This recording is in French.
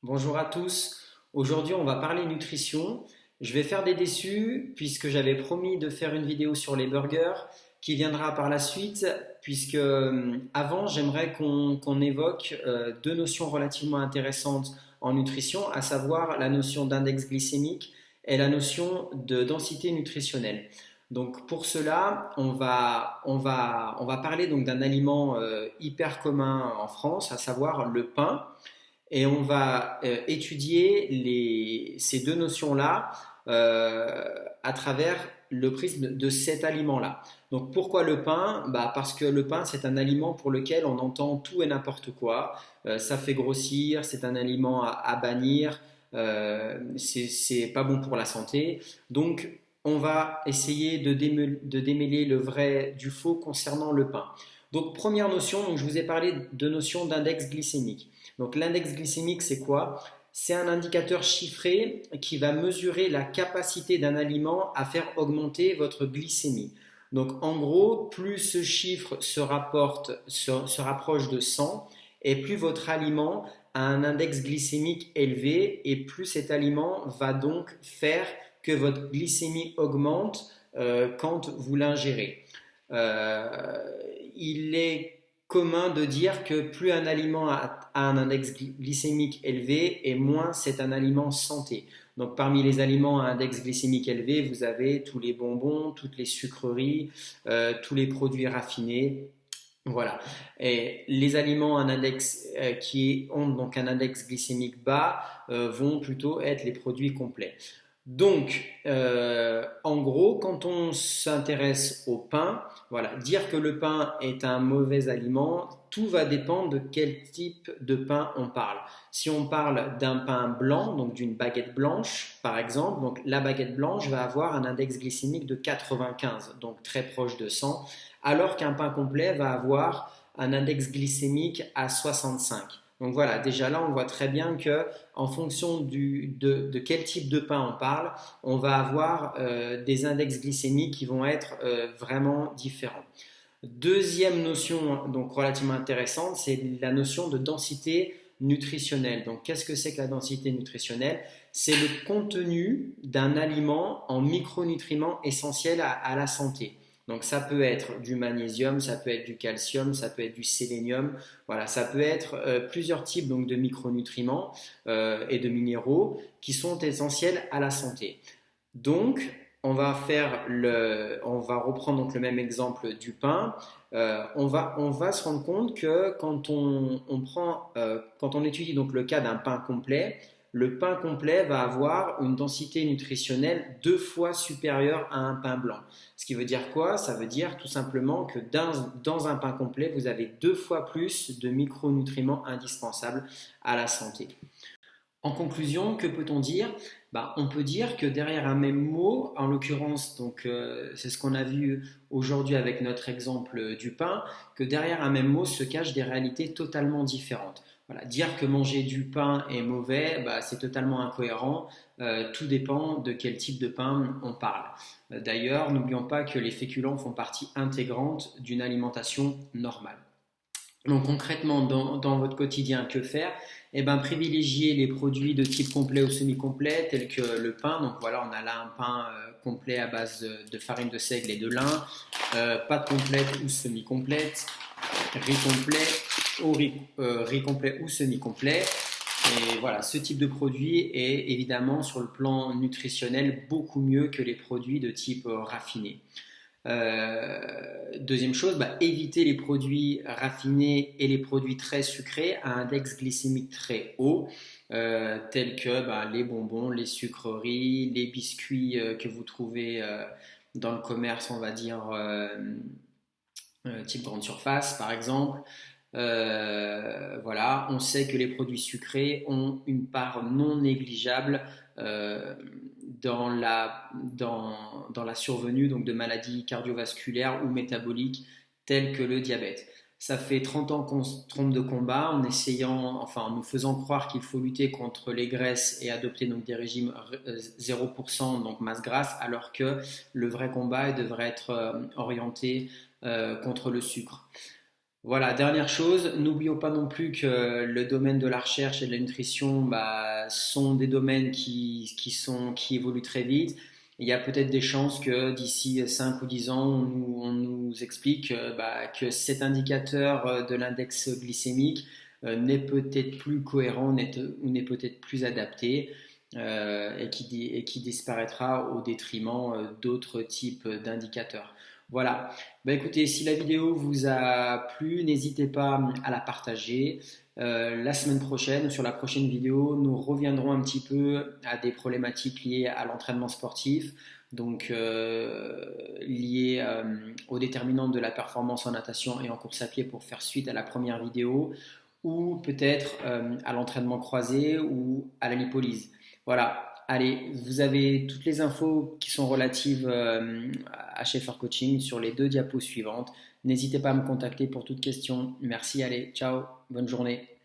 Bonjour à tous. Aujourd'hui, on va parler nutrition. Je vais faire des déçus puisque j'avais promis de faire une vidéo sur les burgers qui viendra par la suite puisque avant, j'aimerais qu'on évoque deux notions relativement intéressantes en nutrition, à savoir la notion d'index glycémique et la notion de densité nutritionnelle. Donc pour cela, on va parler donc d'un aliment hyper commun en France, à savoir le pain. Et on va étudier ces deux notions-là euh, à travers le prisme de cet aliment-là. Donc pourquoi le pain? Parce que le pain, c'est un aliment pour lequel on entend tout et n'importe quoi. Ça fait grossir, c'est un aliment à bannir, c'est pas bon pour la santé. Donc on va essayer de démêler le vrai du faux concernant le pain. Donc première notion, donc je vous ai parlé de notion d'index glycémique. Donc l'index glycémique, c'est quoi? C'est un indicateur chiffré qui va mesurer la capacité d'un aliment à faire augmenter votre glycémie. Donc en gros, plus ce chiffre se rapproche de 100 et plus votre aliment a un index glycémique élevé et plus cet aliment va donc faire que votre glycémie augmente quand vous l'ingérez. Euh, il est commun de dire que plus un aliment a un index glycémique élevé et moins c'est un aliment santé. Donc parmi les aliments à index glycémique élevé, vous avez tous les bonbons, toutes les sucreries, tous les produits raffinés. Voilà. Et les aliments à un index, qui ont donc un index glycémique bas vont plutôt être les produits complets. Donc, en gros, quand on s'intéresse au pain, voilà, dire que le pain est un mauvais aliment, tout va dépendre de quel type de pain on parle. Si on parle d'un pain blanc, donc d'une baguette blanche, par exemple, donc la baguette blanche va avoir un index glycémique de 95, donc très proche de 100, alors qu'un pain complet va avoir un index glycémique à 65. Donc voilà, déjà là, on voit très bien que en fonction de quel type de pain on parle, on va avoir des index glycémiques qui vont être vraiment différents. Deuxième notion donc relativement intéressante, c'est la notion de densité nutritionnelle. Donc qu'est-ce que c'est que la densité nutritionnelle? C'est le contenu d'un aliment en micronutriments essentiels à la santé. Donc ça peut être du magnésium, ça peut être du calcium, ça peut être du sélénium. Voilà, ça peut être plusieurs types donc de micronutriments et de minéraux qui sont essentiels à la santé. Donc on va reprendre donc le même exemple du pain. On va se rendre compte que quand on étudie donc le cas d'un pain complet, le pain complet va avoir une densité nutritionnelle deux fois supérieure à un pain blanc. Ce qui veut dire quoi? Ça veut dire tout simplement que dans un pain complet, vous avez deux fois plus de micronutriments indispensables à la santé. En conclusion, que peut-on dire? On peut dire que derrière un même mot, en l'occurrence, donc c'est ce qu'on a vu aujourd'hui avec notre exemple du pain, que derrière un même mot se cachent des réalités totalement différentes. Voilà, dire que manger du pain est mauvais, c'est totalement incohérent. Tout dépend de quel type de pain on parle. D'ailleurs, n'oublions pas que les féculents font partie intégrante d'une alimentation normale. Donc concrètement, dans votre quotidien, que faire? Eh ben, privilégier les produits de type complet ou semi-complet, tels que le pain. Donc voilà, on a là un pain complet à base de farine de seigle et de lin, pâte complète ou semi-complète, riz complet, riz complet ou semi-complet. Et voilà, ce type de produit est évidemment sur le plan nutritionnel beaucoup mieux que les produits de type raffiné. Deuxième chose, éviter les produits raffinés et les produits très sucrés à index glycémique très haut, tels que les bonbons, les sucreries, les biscuits que vous trouvez dans le commerce, on va dire, type grande surface par exemple. Voilà, on sait que les produits sucrés ont une part non négligeable dans la survenue donc, de maladies cardiovasculaires ou métaboliques telles que le diabète. Ça fait 30 ans qu'on se trompe de combat en nous faisant croire qu'il faut lutter contre les graisses et adopter donc des régimes 0%, donc masse grasse, alors que le vrai combat devrait être orienté contre le sucre. Voilà, dernière chose, n'oublions pas non plus que le domaine de la recherche et de la nutrition sont des domaines qui évoluent très vite. Il y a peut-être des chances que d'ici 5 ou 10 ans, on nous explique que cet indicateur de l'index glycémique n'est peut-être plus cohérent ou n'est peut-être plus adapté et qui disparaîtra au détriment d'autres types d'indicateurs. Voilà. Bah écoutez, si la vidéo vous a plu, n'hésitez pas à la partager. La semaine prochaine, sur la prochaine vidéo, nous reviendrons un petit peu à des problématiques liées à l'entraînement sportif, donc liées aux déterminantes de la performance en natation et en course à pied pour faire suite à la première vidéo, ou peut-être à l'entraînement croisé ou à la lipolyse. Voilà, allez, vous avez toutes les infos qui sont relatives à Schaeffer Coaching sur les 2 diapos suivantes. N'hésitez pas à me contacter pour toute question. Merci, allez, ciao, bonne journée.